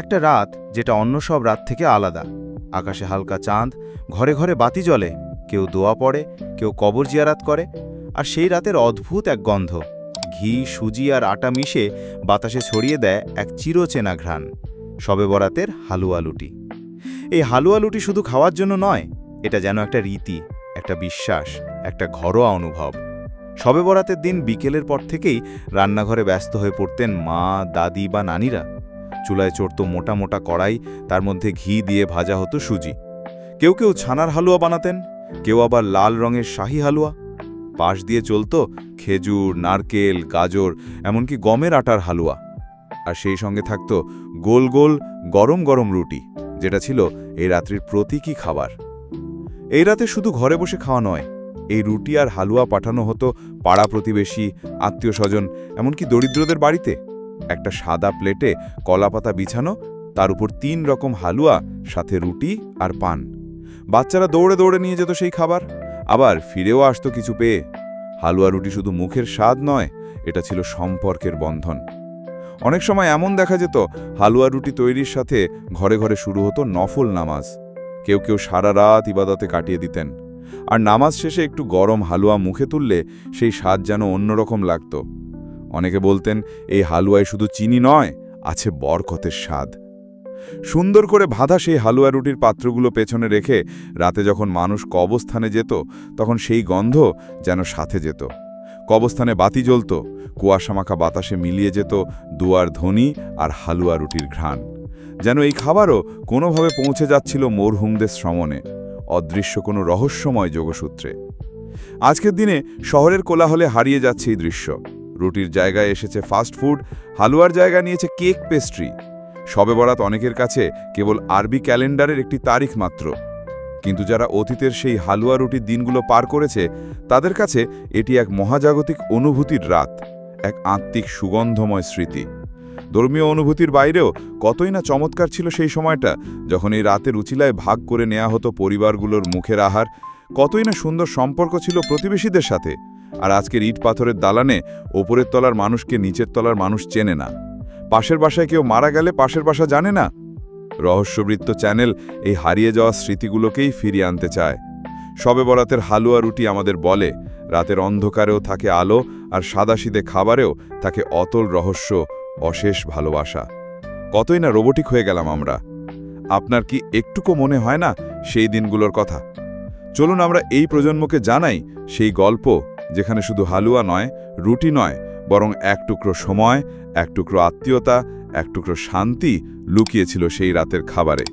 একটা রাত যেটা অন্য সব রাত থেকে আলাদা। আকাশে হালকা চাঁদ, ঘরে ঘরে বাতি জ্বলে, কেউ দোয়া পড়ে, কেউ কবর জিয়ারাত করে। আর সেই রাতের অদ্ভুত এক গন্ধ, ঘি, সুজি আর আটা মিশে বাতাসে ছড়িয়ে দেয় এক চিরচেনা ঘ্রাণ। শবে বরাতের হালুয়া লুটি। এই হালুয়া লুটি শুধু খাওয়ার জন্য নয়, এটা যেন একটা রীতি, একটা বিশ্বাস, একটা ঘরোয়া অনুভব। শবে বরাতের দিন বিকেলের পর থেকেই রান্নাঘরে ব্যস্ত হয়ে পড়তেন মা, দাদি বা নানিরা। চুলায় চড়ত মোটা মোটা কড়াই, তার মধ্যে ঘি দিয়ে ভাজা হতো সুজি। কেউ কেউ ছানার হালুয়া বানাতেন, কেউ আবার লাল রঙের শাহী হালুয়া। পাশ দিয়ে চলত খেজুর, নারকেল, গাজর, এমনকি গমের আটার হালুয়া। আর সেই সঙ্গে থাকত গোল গোল গরম গরম রুটি, যেটা ছিল এই রাত্রির প্রতীকী খাবার। এই রাতে শুধু ঘরে বসে খাওয়া নয়, এই রুটি আর হালুয়া পাঠানো হতো পাড়া প্রতিবেশী, আত্মীয় স্বজন, এমনকি দরিদ্রদের বাড়িতে। একটা সাদা প্লেটে কলাপাতা বিছানো, তার উপর ৩ রকম হালুয়া, সাথে রুটি আর পান। বাচ্চারা দৌড়ে দৌড়ে নিয়ে যেত সেই খাবার, আবার ফিরেও আসতো কিছু পেয়ে। হালুয়া রুটি শুধু মুখের স্বাদ নয়, এটা ছিল সম্পর্কের বন্ধন। অনেক সময় এমন দেখা যেত, হালুয়া রুটি তৈরির সাথে ঘরে ঘরে শুরু হতো নফল নামাজ। কেউ কেউ সারা রাত ইবাদতে কাটিয়ে দিতেন, আর নামাজ শেষে একটু গরম হালুয়া মুখে তুললে সেই স্বাদ যেন অন্যরকম লাগত। অনেকে বলতেন, এই হালুয়ায় শুধু চিনি নয়, আছে বরকতের স্বাদ। সুন্দর করে বাঁধা সেই হালুয়া রুটির পাত্রগুলো পেছনে রেখে রাতে যখন মানুষ কবরস্থানে যেত, তখন সেই গন্ধ যেন সাথে যেত। কবরস্থানে বাতি জ্বলত, কুয়াশামাখা বাতাসে মিলিয়ে যেত দুয়ার ধ্বনি আর হালুয়া রুটির ঘ্রাণ। যেন এই খাবারও কোনোভাবে পৌঁছে যাচ্ছিল মরহুমদের শ্রমণে, অদৃশ্য কোনো রহস্যময় যোগসূত্রে। আজকের দিনে শহরের কোলাহলে হারিয়ে যাচ্ছে এই দৃশ্য। রুটির জায়গায় এসেছে ফাস্ট ফুড, হালুয়ার জায়গা নিয়েছে কেক, পেস্ট্রি। শবে বরাত অনেকের কাছে কেবল আরবি ক্যালেন্ডারের একটি তারিখ মাত্র, কিন্তু যারা অতীতের সেই হালুয়া রুটির দিনগুলো পার করেছে, তাদের কাছে এটি এক মহাজাগতিক অনুভূতির রাত, এক আত্মিক সুগন্ধময় স্মৃতি। ধর্মীয় অনুভূতির বাইরেও কতই না চমৎকার ছিল সেই সময়টা, যখন এই রাতের উচিলায় ভাগ করে নেওয়া হতো পরিবারগুলোর মুখের আহার। কতই না সুন্দর সম্পর্ক ছিল প্রতিবেশীদের সাথে। আর আজকের ইট পাথরের দালানে ওপরের তলার মানুষকে নিচের তলার মানুষ চেনে না। পাশের বাসায় কেউ মারা গেলে পাশের বাসা জানে না। রহস্যবৃত্ত চ্যানেল এই হারিয়ে যাওয়া স্মৃতিগুলোকেই ফিরিয়ে আনতে চায়। শবে বরাতের হালুয়া রুটি আমাদের বলে, রাতের অন্ধকারেও থাকে আলো, আর সাদাসিধে খাবারেও থাকে অতল রহস্য, অশেষ ভালোবাসা। কতই না রোবটিক হয়ে গেলাম আমরা। আপনার কি একটুকু মনে হয় না সেই দিনগুলোর কথা? চলুন আমরা এই প্রজন্মকে জানাই সেই গল্প, যেখানে শুধু হালুয়া নয়, রুটি নয়, বরং এক টুকরো সময়, এক টুকরো আত্মীয়তা, এক টুকরো শান্তি লুকিয়েছিল সেই রাতের খাবারে।